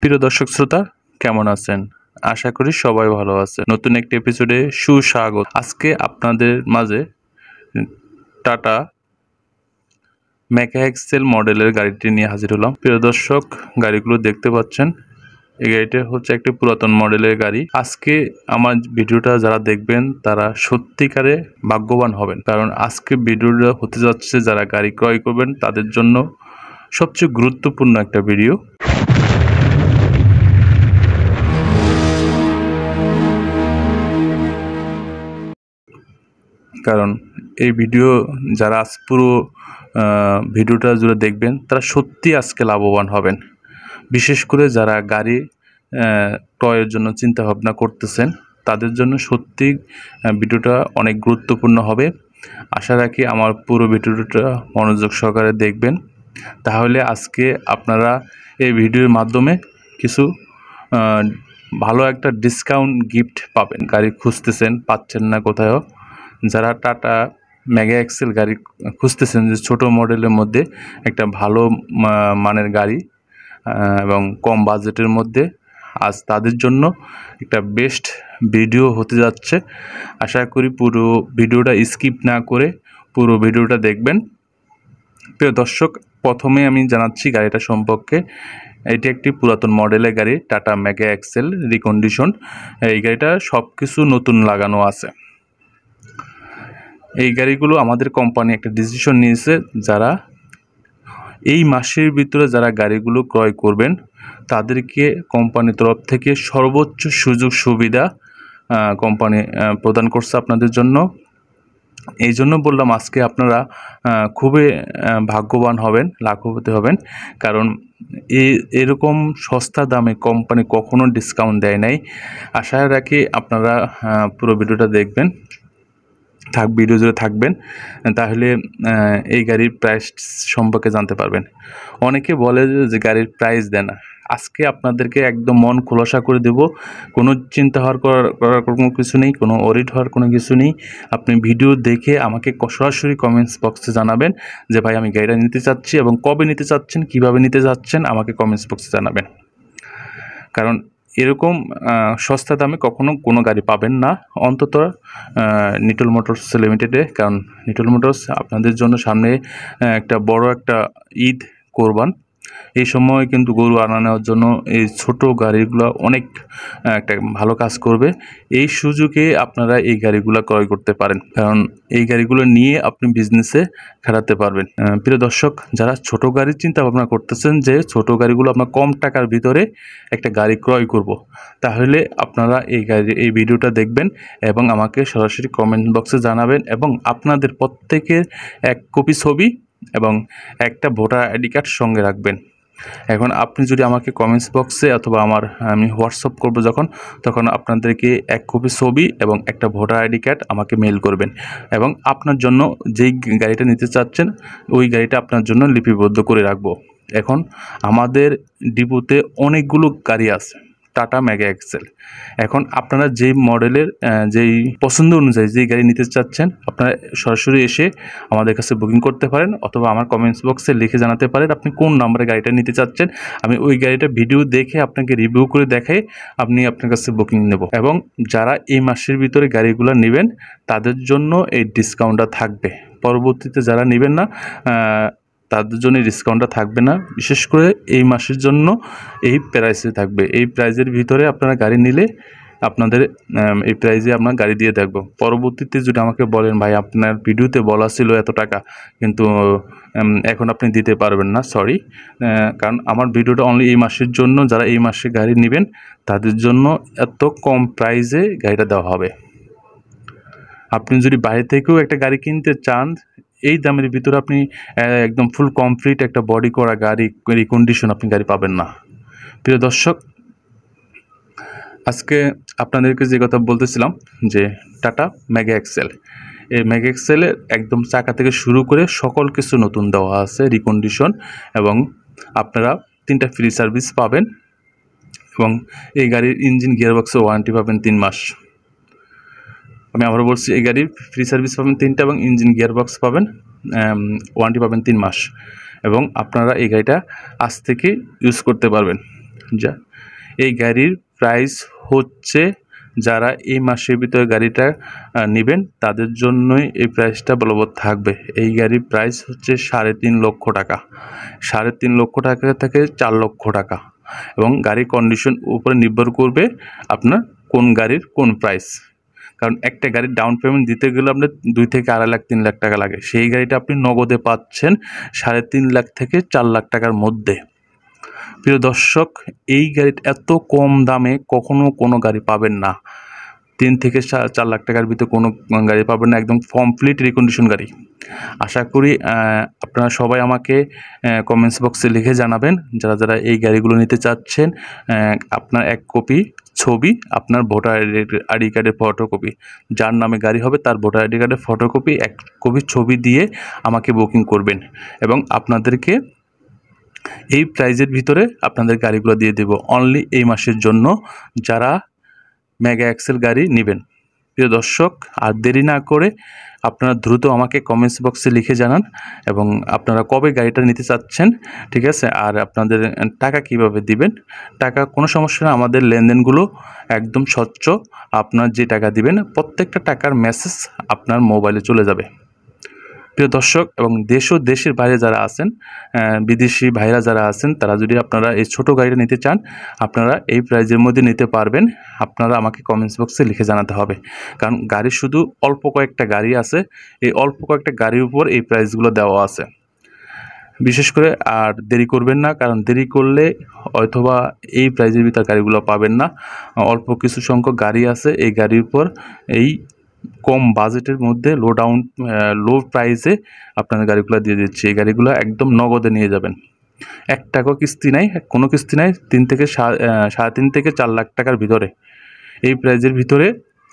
প্রিয় দর্শক শ্রোতা, কেমন আছেন? আশা করি সবাই ভালো আছে। নতুন একটি এপিসোডে সুস্বাগত। আজকে আপনাদের মাঝে টাটা মেগা এক্সেল মডেলের গাড়িটি নিয়ে হাজির হলাম। প্রিয় দর্শক, গাড়িগুলো দেখতে পাচ্ছেন, এই গাড়িটা হচ্ছে একটি পুরাতন মডেলের গাড়ি। আজকে আমার ভিডিওটা যারা দেখবেন তারা সত্যিকারে ভাগ্যবান হবেন, কারণ আজকে ভিডিওটা হতে যাচ্ছে যারা গাড়ি ক্রয় করবেন তাদের জন্য সবচেয়ে গুরুত্বপূর্ণ একটা ভিডিও। কারণ এই ভিডিও যারা আজ পুরো ভিডিওটা জুড়ে দেখবেন তারা সত্যি আজকে লাভবান হবেন। বিশেষ করে যারা গাড়ি ক্রয়ের জন্য চিন্তা ভাবনা করতেছেন তাদের জন্য সত্যি ভিডিওটা অনেক গুরুত্বপূর্ণ হবে। আশা রাখি আমার পুরো ভিডিওটা মনোযোগ সহকারে দেখবেন, তাহলে আজকে আপনারা এই ভিডিওর মাধ্যমে কিছু ভালো একটা ডিসকাউন্ট গিফট পাবেন। গাড়ি খুঁজতেছেন, পাচ্ছেন না কোথাও, যারা টাটা মেগা এক্সেল গাড়ি খুঁজতেছেন যে ছোট মডেলের মধ্যে একটা ভালো মানের গাড়ি এবং কম বাজেটের মধ্যে, আজ তাদের জন্য একটা বেস্ট ভিডিও হতে যাচ্ছে। আশা করি পুরো ভিডিওটা স্কিপ না করে পুরো ভিডিওটা দেখবেন। প্রিয় দর্শক, প্রথমে আমি জানাচ্ছি গাড়িটা সম্পর্কে। এটি একটি পুরাতন মডেলের গাড়ি, টাটা মেগা এক্সেল রিকন্ডিশন। এই গাড়িটা সব কিছু নতুন লাগানো আছে। এই গাড়িগুলো আমাদের কোম্পানি একটা ডিসিশন নিয়েছে, যারা এই মাসের ভিতরে যারা গাড়িগুলো ক্রয় করবেন তাদেরকে কোম্পানির তরফ থেকে সর্বোচ্চ সুযোগ সুবিধা কোম্পানি প্রদান করছে আপনাদের জন্য। এই জন্য বললাম আজকে আপনারা খুবই ভাগ্যবান হবেন, লাখপতি হবেন, কারণ এরকম সস্তা দামে কোম্পানি কখনো ডিসকাউন্ট দেয় নাই। আশা রাখি আপনারা পুরো ভিডিওটা দেখবেন, ভিডিও জুড়ে থাকবেন, তাহলে এই গাড়ির প্রাইস সম্পর্কে জানতে পারবেন। অনেকে বলে যে গাড়ির প্রাইস দেয় না, আজকে আপনাদেরকে একদম মন খোলাসা করে দেব। কোনো চিন্তা করার কোনো কিছু নেই, কোনো ওরিড হওয়ার কোনো কিছু নেই। আপনি ভিডিও দেখে আমাকে সরাসরি কমেন্টস বক্সে জানাবেন যে ভাই আমি গাড়িটা নিতে চাচ্ছি, এবং কবে নিতে চাচ্ছেন, কিভাবে নিতে চাচ্ছেন আমাকে কমেন্টস বক্সে জানাবেন। কারণ এরকম সস্তা দামে কখনো কোনো গাড়ি পাবেন না, অন্তত নিটল মোটরস লিমিটেডে। কারণ নিটল মোটরস আপনাদের জন্য সামনে একটা বড় একটা ঈদ, কোরবান, এই সময় কিন্তু গরু আনা নেওয়ার জন্য এই ছোট গাড়িগুলো অনেক একটা ভালো কাজ করবে। এই সুযোগে আপনারা এই গাড়িগুলো ক্রয় করতে পারেন, কারণ এই গাড়িগুলো নিয়ে আপনি বিজনেসে খাটাতে পারবেন। প্রিয় দর্শক, যারা ছোট গাড়ির চিন্তা ভাবনা করতেছেন যে ছোট গাড়িগুলো আপনার কম টাকার ভিতরে একটা গাড়ি ক্রয় করব, তাহলে আপনারা এই ভিডিওটা দেখবেন এবং আমাকে সরাসরি কমেন্ট বক্সে জানাবেন, এবং আপনাদের প্রত্যেকের এক কপি ছবি এবং একটা ভোটার আইডি কার্ড সঙ্গে রাখবেন। এখন আপনি যদি আমাকে কমেন্টস বক্সে অথবা আমি হোয়াটসঅ্যাপ করব তখন আপনাদেরকে এক কপি ছবি এবং একটা ভোটার আইডি কার্ড আমাকে মেল করবেন, এবং আপনার জন্য যেই গাড়িটা নিতে চাচ্ছেন ওই গাড়িটা আপনার জন্য লিপিবদ্ধ করে রাখবো। এখন আমাদের ডিপোতে অনেকগুলো গাড়ি আছে টাটা মেগা এক্সেল। এখন আপনারা যেই মডেলের যেই পছন্দ অনুযায়ী যেই গাড়ি নিতে চাচ্ছেন আপনারা সরাসরি এসে আমাদের কাছে বুকিং করতে পারেন, অথবা আমার কমেন্টস বক্সে লিখে জানাতে পারেন আপনি কোন নাম্বারে গাড়িটা নিতে চাচ্ছেন। আমি ওই গাড়িটা ভিডিও দেখে আপনাকে রিভিউ করে দেখাই আপনার কাছে বুকিং নেব। এবং যারা এই মাসের ভিতরে গাড়িগুলো নেবেন তাদের জন্য এই ডিসকাউন্টটা থাকবে। পরবর্তীতে যারা নেবেন না তাদের জন্য ডিসকাউন্টটা থাকবে না। বিশেষ করে এই মাসের জন্য এই প্রাইসে থাকবে। এই প্রাইসের ভিতরে আপনারা গাড়ি নিলে আপনাদের এই প্রাইসে আপনার গাড়ি দিয়ে থাকবো। পরবর্তীতে যদি আমাকে বলেন ভাই আপনার ভিডিওতে বলা ছিল এত টাকা, কিন্তু এখন আপনি দিতে পারবেন না, সরি, কারণ আমার ভিডিওটা অনলি এই মাসের জন্য। যারা এই মাসে গাড়ি নেবেন তাদের জন্য এত কম প্রাইসে গাড়িটা দেওয়া হবে। আপনি যদি বাইরে থেকেও একটা গাড়ি কিনতে চান এই দামের ভিতরে আপনি একদম ফুল কমপ্লিট একটা বডি করা গাড়ি রিকন্ডিশন আপনি গাড়ি পাবেন না। প্রিয় দর্শক, আজকে আপনাদেরকে যে কথা বলতেছিলাম যে টাটা মেগা এক্সেল, এই মেগা এক্সেলের একদম চাকা থেকে শুরু করে সকল কিছু নতুন দেওয়া আছে রিকন্ডিশন, এবং আপনারা 3টা ফ্রি সার্ভিস পাবেন, এবং এই গাড়ির ইঞ্জিন গিয়ারবক্সে ওয়ারেন্টি পাবেন 3 মাস। আমি আবারও বলছি, এই গাড়ির ফ্রি সার্ভিস পাবেন 3টা এবং ইঞ্জিন গিয়ারবক্স পাবেন, ওয়ারেন্টি পাবেন 3 মাস, এবং আপনারা এই গাড়িটা আজ থেকে ইউজ করতে পারবেন। এই গাড়ির প্রাইস হচ্ছে, যারা এই মাসের ভিতরে গাড়িটা নেবেন তাদের জন্যই এই প্রাইসটা বলবৎ থাকবে। এই গাড়ির প্রাইস হচ্ছে 3.5 লক্ষ টাকা, 3.5 লক্ষ টাকা থেকে 4 লক্ষ টাকা, এবং গাড়ির কন্ডিশন উপরে নির্ভর করবে আপনার কোন গাড়ির কোন প্রাইস। কারণ একটা গাড়ির ডাউন পেমেন্ট দিতে গেলে আপনার 2 থেকে 2.5 লাখ 3 লাখ টাকা লাগে, সেই গাড়িটা আপনি নগদে পাচ্ছেন 3.5 লাখ থেকে 4 লাখ টাকার মধ্যে। প্রিয় দর্শক, এই গাড়িটা এত কম দামে কখনো কোনো গাড়ি পাবেন না। 3 থেকে 4 লাখ টাকার ভিতরে কোনো গাড়ি পাবেন না, একদম কমপ্লিট রিকন্ডিশন গাড়ি। আশা করি আপনারা সবাই আমাকে কমেন্টস বক্সে লিখে জানাবেন যারা যারা এই গাড়িগুলো নিতে চাচ্ছেন। আপনার 1 কপি ছবি, আপনার ভোটার আইডি কার্ডের ফটোকপি, যার নামে গাড়ি হবে তার ভোটার আইডি কার্ডের ফটোকপি 1 কপি ছবি দিয়ে আমাকে বুকিং করবেন, এবং আপনাদেরকে এই প্রাইজের ভিতরে আপনাদের গাড়িগুলো দিয়ে দেব অনলি এই মাসের জন্য যারা মেগা এক্সেল গাড়ি নেবেন। প্রিয় দর্শক, আর দেরি না করে আপনারা দ্রুত আমাকে কমেন্টস বক্সে লিখে জানান এবং আপনারা কবে গাড়িটা নিতে চাচ্ছেন, ঠিক আছে? আর আপনাদের টাকা কিভাবে দিবেন, টাকা কোনো সমস্যা না, আমাদের লেনদেনগুলো একদম স্বচ্ছ। আপনার যে টাকা দিবেন প্রত্যেকটা টাকার মেসেজ আপনার মোবাইলে চলে যাবে। প্রিয় দর্শক, এবং দেশ ও দেশের বাইরে যারা আছেন, বিদেশি ভাইরা যারা আছেন, তারা যদি আপনারা এই ছোটো গাড়িটা নিতে চান আপনারা এই প্রাইজের মধ্যে নিতে পারবেন। আপনারা আমাকে কমেন্টস বক্সে লিখে জানাতে হবে, কারণ গাড়ি শুধু অল্প কয়েকটা গাড়ি আছে, এই অল্প কয়েকটা গাড়ির উপর এই প্রাইসগুলো দেওয়া আছে। বিশেষ করে আর দেরি করবেন না, কারণ দেরি করলে অথবা এই প্রাইজের ভিতর গাড়িগুলো পাবেন না। অল্প কিছু সংখ্যক গাড়ি আছে, এই গাড়ির উপর এই কম বাজেটের মধ্যে লো প্রাইসে আপনাদের গাড়িগুলো দিয়ে দিচ্ছি। এই গাড়িগুলো একদম নগদে নিয়ে যাবেন, 1 টাকাও কিস্তি নাই, কোনো কিস্তি নাই। 3 থেকে 3.5 থেকে 4 লাখ টাকার ভিতরে এই প্রাইজের ভিতরে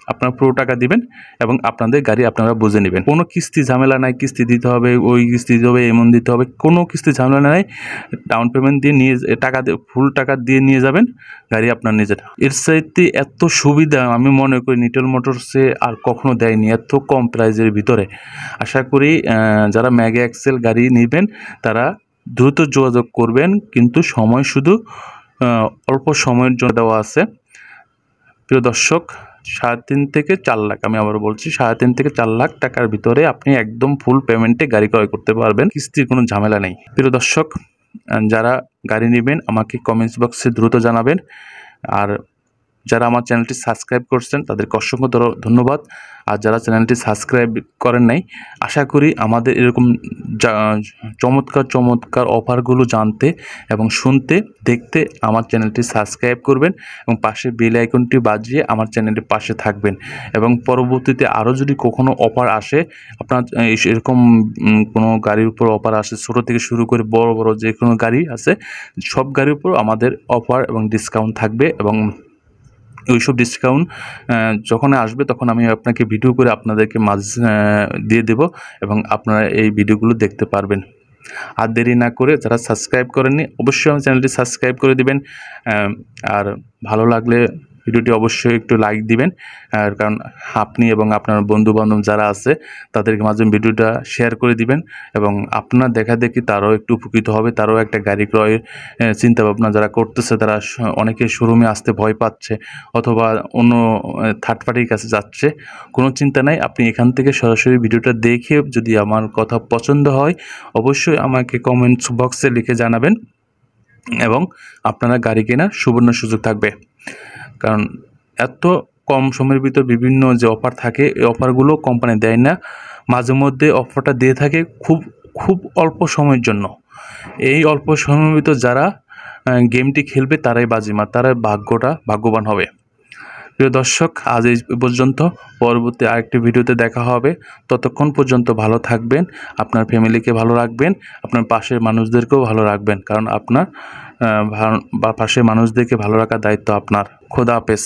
আপনারা পুরো টাকা দিবেন এবং আপনাদের গাড়ি আপনারা বুঝে নেবেন। কোনো কিস্তি ঝামেলা নাই, কিস্তি দিতে হবে, ওই কিস্তি দিতে হবে, এমন দিতে হবে, কোনো কিস্তি ঝামেলা নাই। ডাউন পেমেন্ট দিয়ে নিয়ে টাকা দিয়ে ফুল টাকা দিয়ে নিয়ে যাবেন, গাড়ি আপনার নিজের। এর চাইতে এত সুবিধা আমি মনে করি নিটল মোটরসে আর কখনো দেয়নি, এত কম প্রাইজের ভিতরে। আশা করি যারা মেগা এক্সেল গাড়ি নেবেন তারা দ্রুত যোগাযোগ করবেন, কিন্তু সময় শুধু অল্প সময়ের জন্য দেওয়া আছে। প্রিয় দর্শক, 3.5 থেকে 4 লাখ, আমি আবার বলছি 3.5 থেকে 4 লাখ টাকার ভিতরে আপনি একদম ফুল পেমেন্টে গাড়ি ক্রয় করতে পারবেন, কিস্তির কোনো ঝামেলা নেই। প্রিয় দর্শক, যারা গাড়ি নেবেন আমাকে কমেন্টস বক্সে দ্রুত জানাবেন। আর যারা আমার চ্যানেলটি সাবস্ক্রাইব করছেন তাদেরকে অসংখ্য ধন্যবাদ। আর যারা চ্যানেলটি সাবস্ক্রাইব করেন নাই, আশা করি আমাদের এরকম চমৎকার অফারগুলো জানতে এবং শুনতে দেখতে আমার চ্যানেলটি সাবস্ক্রাইব করবেন এবং পাশে বেল আইকনটি বাজিয়ে আমার চ্যানেলের পাশে থাকবেন। এবং পরবর্তীতে আরও যদি কখনো অফার আসে, আপনার এরকম কোনো গাড়ির উপর অফার আসে, ছোটো থেকে শুরু করে বড় যে কোনো গাড়ি আছে, সব গাড়ির উপর আমাদের অফার এবং ডিসকাউন্ট থাকবে। এবং ওইসব ডিসকাউন্ট যখন আসবে তখন আমি আপনাকে ভিডিও করে আপনাদেরকে দিয়ে দেব এবং আপনারা এই ভিডিওগুলো দেখতে পারবেন। আর দেরি না করে যারা সাবস্ক্রাইব করেননি অবশ্যই আমার চ্যানেলটি সাবস্ক্রাইব করে দিবেন। আর ভালো লাগলে ভিডিওটি অবশ্যই একটু লাইক দিবেন, কারণ আপনি এবং আপনার বন্ধুবান্ধব যারা আছে তাদেরকে মাঝে ভিডিওটা শেয়ার করে দিবেন এবং আপনার দেখাদেখি তারাও একটু উপকৃত হবে, তারাও একটা গাড়ি ক্রয়ের চিন্তাভাবনা যারা করতেছে, তারা অনেকে শোরুমে আসতে ভয় পাচ্ছে অথবা অন্য থার্ড পার্টির কাছে যাচ্ছে, কোনো চিন্তা নাই। আপনি এখান থেকে সরাসরি ভিডিওটা দেখে যদি আমার কথা পছন্দ হয় অবশ্যই আমাকে কমেন্টস বক্সে লিখে জানাবেন এবং আপনারা গাড়ি কেনার সুবর্ণ সুযোগ থাকবে। কারণ এত কম সময়ের ভিতর বিভিন্ন যে অফার থাকে এই অফারগুলো কোম্পানি দেয় না, মাঝে মধ্যে অফারটা দিয়ে থাকে খুব অল্প সময়ের জন্য। এই অল্প সময়ের ভিতর যারা গেমটি খেলবে তারাই বাজিমাত, তারাই ভাগ্যবান হবে। প্রিয় দর্শক, আজ এই পর্যন্ত, পরবর্তী আরেকটি ভিডিওতে দেখা হবে। ততক্ষণ পর্যন্ত ভালো থাকবেন, আপনার ফ্যামিলিকে ভালো রাখবেন, আপনার পাশের মানুষদেরকেও ভালো রাখবেন, কারণ আপনার পাশের মানুষদেরকে ভালো রাখার দায়িত্ব আপনার। খোদা হাফেজ।